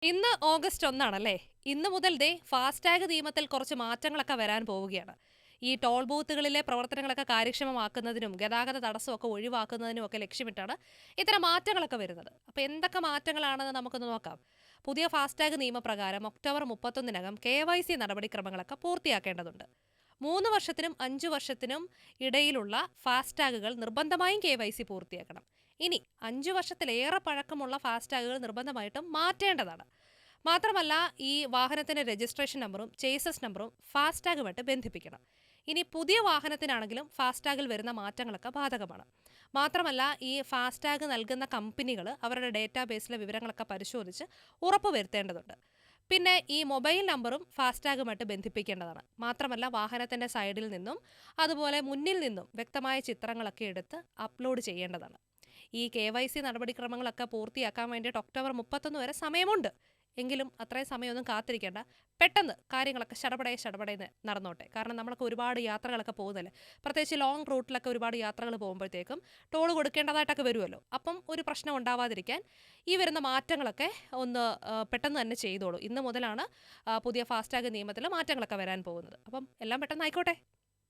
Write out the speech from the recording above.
ഇന്ന് ഓഗസ്റ്റ് 1 ഇന്ന് മുതൽ ഫാസ്ടാഗ് നിയമത്തിൽ കുറച്ച് മാറ്റങ്ങളൊക്കെ വരാൻ പോവുകയാണ്. ഈ ടോൾ ബൂത്തുകളിലെ പ്രവർത്തനങ്ങളൊക്കെ കാര്യക്ഷമമാക്കുന്നതിനും ഗതാഗത തടസ്സമൊക്കെ ഒഴിവാക്കുന്നതിനും ഒക്കെ ലക്ഷ്യമിട്ടാണ് ഇത്തരം മാറ്റങ്ങളൊക്കെ വരുന്നത്. അപ്പോൾ എന്തൊക്കെ മാറ്റങ്ങളാണെന്ന് നമുക്കൊന്ന് നോക്കാം. പുതിയ ഫാസ്ടാഗ് നിയമപ്രകാരം ഒക്ടോബർ 31-നകം KYC നടപടിക്രമങ്ങളൊക്കെ പൂർത്തിയാക്കേണ്ടതുണ്ട്. 3 വർഷത്തിനും 5 വർഷത്തിനും ഇടയിലുള്ള ഫാസ്ടാഗുകൾ നിർബന്ധമായും KYC പൂർത്തിയാക്കണം. ഇനി 5 വർഷത്തിലേറെ പഴക്കമുള്ള ഫാസ്ടാഗുകൾ നിർബന്ധമായിട്ടും മാറ്റേണ്ടതാണ്. മാത്രമല്ല, ഈ വാഹനത്തിന്റെ രജിസ്ട്രേഷൻ നമ്പറും ചേസസ് നമ്പറും ഫാസ്ടാഗുമായിട്ട് ബന്ധിപ്പിക്കണം. ഇനി പുതിയ വാഹനത്തിനാണെങ്കിലും ഫാസ്ടാഗിൽ വരുന്ന മാറ്റങ്ങളൊക്കെ ബാധകമാണ്. മാത്രമല്ല, ഈ ഫാസ്ടാഗ് നൽകുന്ന കമ്പനികൾ അവരുടെ ഡേറ്റാബേസിലെ വിവരങ്ങളൊക്കെ പരിശോധിച്ച് ഉറപ്പുവരുത്തേണ്ടതുണ്ട്. പിന്നെ ഈ മൊബൈൽ നമ്പറും ഫാസ്ടാഗുമായിട്ട് ബന്ധിപ്പിക്കേണ്ടതാണ്. മാത്രമല്ല, വാഹനത്തിന്റെ സൈഡിൽ നിന്നും അതുപോലെ മുന്നിൽ നിന്നും വ്യക്തമായ ചിത്രങ്ങളൊക്കെ എടുത്ത് അപ്ലോഡ് ചെയ്യേണ്ടതാണ്. ഈ KYC നടപടിക്രമങ്ങളൊക്കെ പൂർത്തിയാക്കാൻ വേണ്ടിയിട്ട് ഒക്ടോബർ 31 വരെ സമയമുണ്ട്. എങ്കിലും അത്രയും സമയമൊന്നും കാത്തിരിക്കേണ്ട. പെട്ടെന്ന് കാര്യങ്ങളൊക്കെ ശടപടേന്ന് നടന്നോട്ടെ. കാരണം നമ്മളൊക്കെ ഒരുപാട് യാത്രകളൊക്കെ പോകുന്നല്ലേ. പ്രത്യേകിച്ച് ലോങ് റൂട്ടിലൊക്കെ ഒരുപാട് യാത്രകൾ പോകുമ്പോഴത്തേക്കും ടോൾ കൊടുക്കേണ്ടതായിട്ടൊക്കെ വരുമല്ലോ. അപ്പം ഒരു പ്രശ്നം ഉണ്ടാവാതിരിക്കാൻ ഈ വരുന്ന മാറ്റങ്ങളൊക്കെ ഒന്ന് പെട്ടെന്ന് തന്നെ ചെയ്തോളൂ. ഇന്ന് മുതലാണ് പുതിയ ഫാസ്ടാഗ് നിയമത്തിൽ മാറ്റങ്ങളൊക്കെ വരാൻ പോകുന്നത്. അപ്പം എല്ലാം പെട്ടെന്ന് ആയിക്കോട്ടെ.